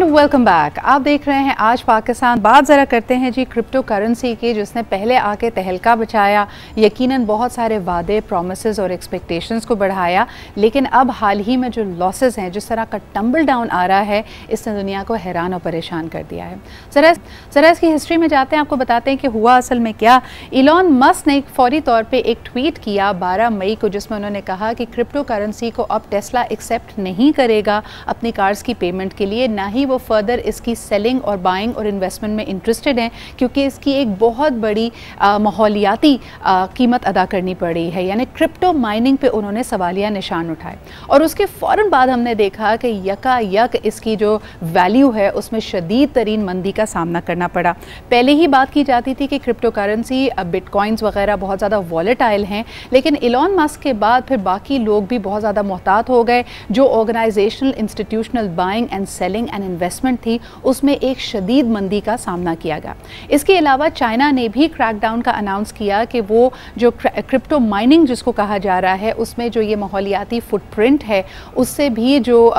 Welcome back. आप देख रहे हैं आज पाकिस्तान। बात ज़रा करते हैं जी क्रिप्टो करेंसी की, जिसने पहले आके तहलका बचाया, यकीनन बहुत सारे वादे, प्रोमिसेस और एक्सपेक्टेशंस को बढ़ाया, लेकिन अब हाल ही में जो लॉसेस हैं, जिस तरह का टम्बल डाउन आ रहा है, इसने दुनिया को हैरान और परेशान कर दिया है। ज़रा इसकी हिस्ट्री में जाते हैं, आपको बताते हैं कि हुआ असल में क्या। इलॉन मस्क ने फौरी तौर पर एक ट्वीट किया 12 मई को, जिसमें उन्होंने कहा कि क्रिप्टो करेंसी को अब टेस्ला एक्सेप्ट नहीं करेगा अपनी कार्स की पेमेंट के लिए, ना ही वो फर्दर इसकी सेलिंग और बाइंग और इन्वेस्टमेंट में इंटरेस्टेड हैं, क्योंकि इसकी एक बहुत बड़ी माहौलियाती कीमत अदा करनी पड़ी है। यानी क्रिप्टो माइनिंग पे उन्होंने सवालिया निशान उठाए और उसके फ़ौरन बाद हमने देखा कि यकायक इसकी जो वैल्यू है उसमें शदीद तरीन मंदी का सामना करना पड़ा। पहले ही बात की जाती थी कि क्रिप्टो करेंसी, बिटकॉइंस वगैरह बहुत ज़्यादा वॉलेटाइल हैं, लेकिन इलॉन मस्क के बाद फिर बाकी लोग भी बहुत ज़्यादा मोहतात हो गए। जो organisational institutional buying and selling and investment थी, उसमें एक शदीद मंदी का सामना किया गया। इसके अलावा चाइना ने भी क्रैकडाउन का अनाउंस किया कि वो जो क्रिप्टो माइनिंग जिसको कहा जा रहा है, उसमें जो ये माहौलियाती फुटप्रिंट है, उससे भी जो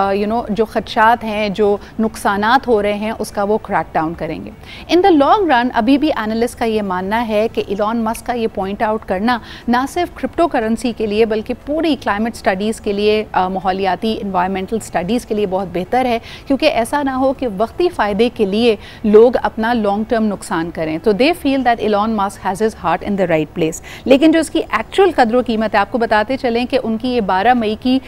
जो खदशात हैं, जो नुकसानात हो रहे हैं, उसका वो क्रैकडाउन करेंगे। इन द लॉन्ग रन अभी भी एनालिस्ट का ये मानना है कि इलॉन मस्क का ये पॉइंट आउट करना ना सिर्फ क्रिप्टो करेंसी के लिए बल्कि पूरी क्लाइमेट स्टडीज़ के लिए, माहौलियाती इन्वायरमेंटल स्टडीज़ के लिए बहुत बेहतर है, क्योंकि ऐसा ना हो कि वक्ती फ़ायदे के लिए लोग अपना लॉन्ग टर्म नुकसान करें। तो they feel that Elon Musk has his heart in the right place. लेकिन जो इसकी एक्चुअल कदर कीमत है, आपको बताते चलें कि उनकी ये 12 मई की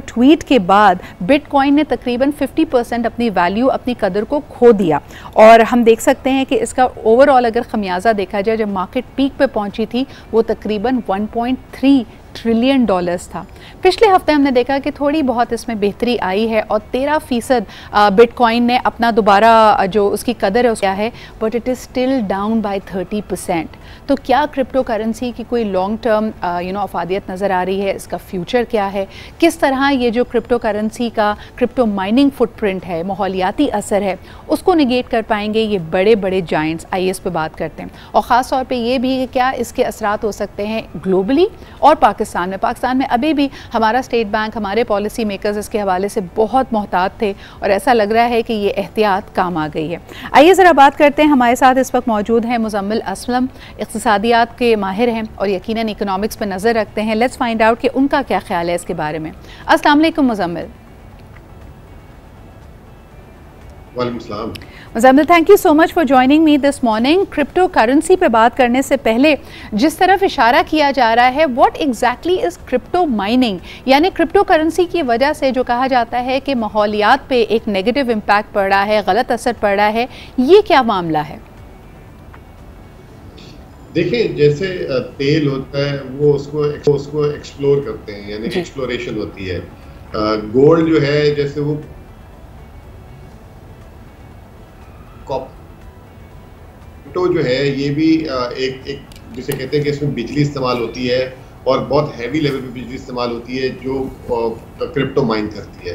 ट्वीट के बाद बिटकॉइन ने तकरीबन 50% अपनी वैल्यू, अपनी कदर को खो दिया। और हम देख सकते हैं कि इसका ओवरऑल अगर खमियाजा देखा जाए, जब मार्केट पीक पे पहुंची थी वो तकरीबन 1.3 ट्रिलियन डॉलर्स था। पिछले हफ्ते हमने देखा कि थोड़ी बहुत इसमें बेहतरी आई है और 13% बिटकॉइन ने अपना दोबारा जो उसकी कदर है क्या है, but it is still down by 30%। तो क्या क्रिप्टो करेंसी की कोई लॉन्ग टर्म अफादियत नज़र आ रही है? इसका फ्यूचर क्या है? किस तरह ये जो क्रिप्टो करेंसी का क्रिप्टो माइनिंग फुटप्रिंट है, माहौलियाती असर है, उसको निगेट कर पाएंगे ये बड़े बड़े जायंट्स? आइए इस पर बात करते हैं। और ख़ास तौर पर ये भी क्या इसके असरात हो सकते हैं ग्लोबली और पाकिस्तान में अभी भी हमारा स्टेट बैंक, हमारे पॉलिसी मेकर्स इसके हवाले से बहुत मोहतात थे और ऐसा लग रहा है कि ये एहतियात काम आ गई है। आइए ज़रा बात करते हैं। हमारे साथ इस वक्त मौजूद हैं मुज़म्मिल असलम, इक़्तिसादियात के माहिर हैं और यकीनन इकोनॉमिक्स पर नज़र रखते हैं। लेट्स फाइंड आउट कि उनका क्या ख्याल है इसके बारे में। अस्सलाम वालेकुम Muzammil. Muzammil, thank you so much for joining me this morning. Crypto currency पे बात करने से पहले जिस तरफ इशारा किया जा रहा है, what exactly is crypto mining? यानी क्रिप्टो करेंसी की वजह से जो कहा जाता है कि माहौलियात पे एक नेगेटिव इम्पैक्ट पड़ रहा है, गलत असर पड़ रहा है, ये क्या मामला है? देखिए, जैसे तेल होता है वो उसको एक्सप्लोर करते हैं, यानी एक्सप्लोरेशन होती है। गोल्ड जो है, जैसे वो क्रिप्टो जो है, ये भी एक जिसे कहते हैं कि इसमें बिजली इस्तेमाल होती है और बहुत हैवी लेवल पे बिजली इस्तेमाल होती है जो क्रिप्टो माइन करती है।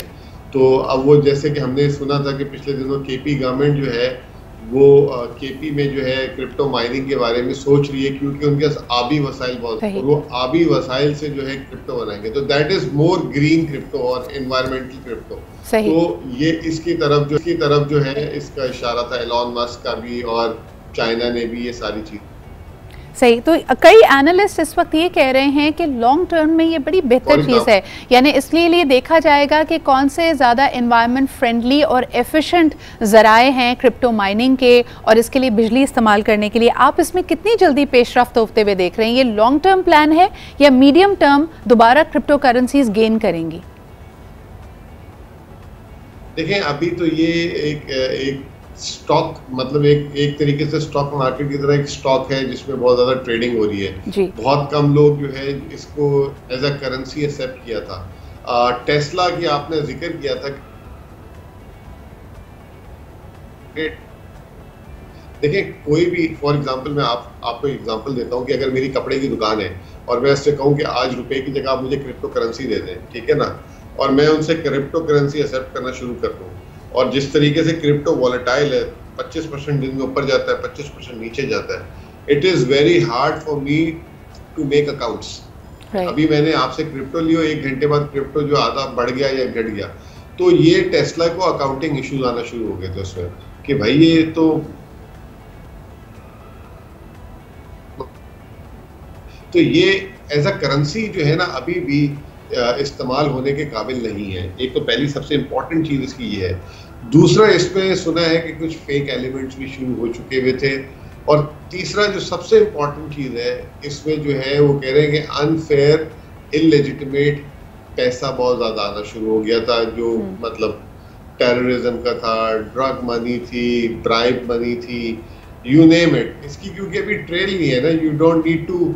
तो अब वो जैसे कि हमने सुना था कि पिछले दिनों केपी गवर्नमेंट जो है वो केपी में जो है क्रिप्टो माइनिंग के बारे में सोच रही है, क्योंकि उनके पास आबी वसाइल बहुत है और वो आबी वसाइल से जो है क्रिप्टो बनाएंगे। तो that is more green crypto और एनवायरमेंटल क्रिप्टो। तो ये इसकी तरफ जो है इसका इशारा था एलॉन मस्क का भी और चाइना ने भी, ये सारी चीज। सही। तो कई एनालिस्ट इस वक्त ये कह रहे हैं कि लॉन्ग टर्म में ये बड़ी बेहतर चीज़ है, यानी इसलिए लिए देखा जाएगा कि कौन से ज़्यादा एनवायरनमेंट फ्रेंडली और एफिशिएंट ज़राए हैं क्रिप्टो माइनिंग के और इसके लिए बिजली इस्तेमाल करने के लिए। आप इसमें कितनी जल्दी पेशरफ्त होते हुए देख रहे हैं? ये लॉन्ग टर्म प्लान है या मीडियम टर्म दोबारा क्रिप्टो करेंसीज गेन करेंगी? देखें, अभी तो ये एक स्टॉक, मतलब एक तरीके से स्टॉक मार्केट की तरह एक स्टॉक है जिसमें बहुत ज़्यादा ट्रेडिंग हो रही है। बहुत कम लोग जो है इसको एज अ करेंसी एक्सेप्ट किया था। टेस्ला की आपने जिक्र किया था। देखिए, कोई भी, फॉर एग्जांपल मैं आपको एग्जांपल देता हूँ कि अगर मेरी कपड़े की दुकान है और मैं उससे कहूँ कि आज रुपए की जगह आप मुझे क्रिप्टो करेंसी दे दें, ठीक है ना, और मैं उनसे क्रिप्टो करेंसी एक्सेप्ट करना शुरू कर दूँ, और जिस तरीके से क्रिप्टो वॉलेटाइल है, 25% दिन में ऊपर जाता है, 25% नीचे जाता है, it is very hard for me to make accounts. अभी मैंने आपसे क्रिप्टो लियो, 1 घंटे बाद क्रिप्टो जो आधा बढ़ गया या घट गया, तो ये टेस्ला को अकाउंटिंग इश्यूज आना शुरू हो गए थे उसमें कि भाई ये तो ये एज अ करेंसी जो है ना अभी भी इस्तेमाल होने के काबिल नहीं है। एक तो पहली सबसे इम्पोर्टेंट चीज़ इसकी ये है। दूसरा, इसमें सुना है कि कुछ फेक एलिमेंट्स भी शुरू हो चुके हुए थे। और तीसरा जो सबसे इम्पोर्टेंट चीज़ है इसमें जो है वो कह रहे हैं कि अनफेयर इलेजिटिमेट पैसा बहुत ज़्यादा आना शुरू हो गया था, जो मतलब टेररिज्म का था, ड्रग मनी थी, ब्राइब मनी थी, यू नेम इट। इसकी क्योंकि अभी ट्रेल नहीं है ना, you don't need to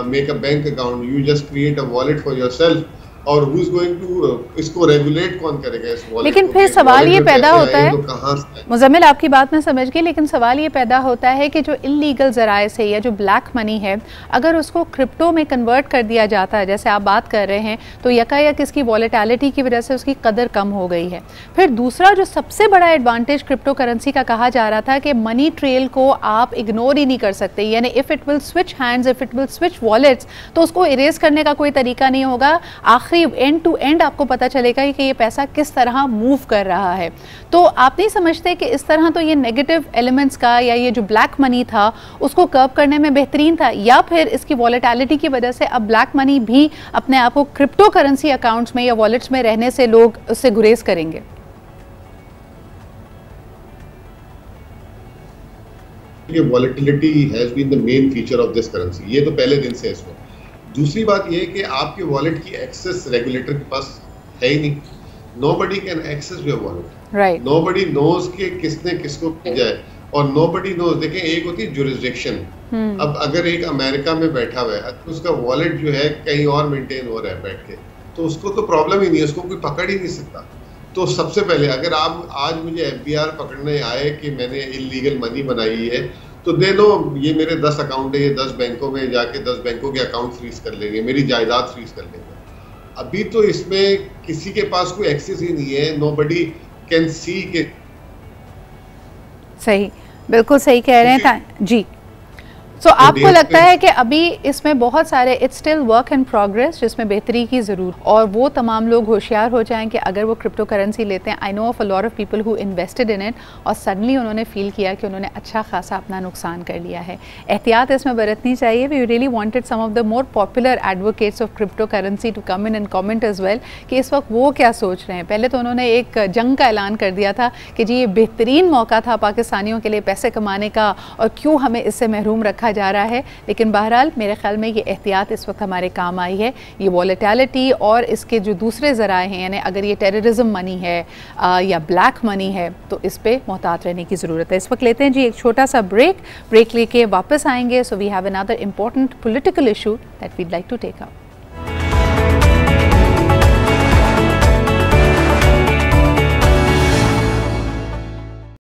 make a bank account, you just create a wallet for yourself. और हु इज गोइंग टू इसको रेगुलेट कौन करेगा इस वॉलेट? लेकिन फिर सवाल ये पैदा होता है, तो मुजम्मिल आपकी बात में समझ गई, लेकिन सवाल ये पैदा होता है कि जो इल्लीगल ज़राए से या जो ब्लैक मनी है अगर उसको क्रिप्टो में कन्वर्ट कर दिया जाता है, जैसे आप बात कर रहे हैं, तो यकायक इसकी वॉलेटिलिटी की वजह से उसकी कदर कम हो गई है। फिर दूसरा जो सबसे बड़ा एडवांटेज क्रिप्टो करेंसी का कहा जा रहा था कि मनी ट्रेल को आप इग्नोर ही नहीं कर सकते, यानी if it will switch hands, if it will switch wallets, तो उसको इरेज करने का कोई तरीका नहीं होगा। आखिरी एंड टू एंड आपको पता चलेगा कि ये पैसा किस तरह मूव कर रहा है। तो आप नहीं समझते कि इस तरह तो ये नेगेटिव एलिमेंट्स का या ये जो ब्लैक मनी था उसको कर्व करने में बेहतरीन था, या फिर इसकी वॉलेटिलिटी की वजह से अब ब्लैक मनी भी अपने आप को क्रिप्टो करेंसी अकाउंट्स में या वॉलेट्स में रहने से लोग उससे गुरेज करेंगे? ये volatility has been the main feature of this currency, ये तो पहले दिन से इसमें। दूसरी बात ये है कि आपके वॉलेट की एक्सेस रेगुलेटर के पास है ही नहीं। Nobody can access your wallet, right, nobody knows कि किसने किसको भेजा है, और नोबडी नोज। देखें, एक होती है जुरिसडिक्शन। अब अगर एक अमेरिका में बैठा हुआ है तो उसका वॉलेट जो है कहीं और मेंटेन हो रहा है बैठ के, तो उसको तो प्रॉब्लम ही नहीं है, उसको कोई पकड़ ही नहीं सकता। तो सबसे पहले अगर आप आज मुझे FBI पकड़ने आए कि मैंने इलीगल मनी बनाई है, तो दे लो ये मेरे 10 अकाउंट है, ये 10 बैंकों में जाके 10 बैंकों के अकाउंट फ्रीज कर लेंगे, मेरी जायदाद फ्रीज कर लेंगे। अभी तो इसमें किसी के पास कोई एक्सेस ही नहीं है, नोबडी कैन सी के। सही, बिल्कुल सही कह रहे हैं जी। तो आपको लगता है कि अभी इसमें बहुत सारे it's still work in progress जिसमें बेहतरी की ज़रूरत, और वो तमाम लोग होशियार हो जाएं कि अगर वो क्रिप्टो करेंसी लेते हैं, I know of a lot of people who invested in it और सडनली उन्होंने फील किया कि उन्होंने अच्छा खासा अपना नुकसान कर लिया है। एहतियात इसमें बरतनी चाहिए। We really wanted some of the more popular advocates of crypto currency to come in and comment as well कि इस वक्त वो क्या सोच रहे हैं। पहले तो उन्होंने एक जंग का ऐलान कर दिया था कि जी ये बेहतरीन मौका था पाकिस्तानियों के लिए पैसे कमाने का और क्यों हमें इससे महरूम रखा जा रहा है, लेकिन बहरहाल मेरे ख्याल में ये एहतियात इस वक्त हमारे काम आई है। ये वॉलेटिलिटी और इसके जो दूसरे ज़राए हैं, यानी अगर ये टेररिज्म मनी है या ब्लैक मनी है, तो इस पर मोहतात रहने की ज़रूरत है। इस वक्त लेते हैं जी एक छोटा सा ब्रेक लेके वापस आएंगे। So we have another important political issue that we'd like to take up.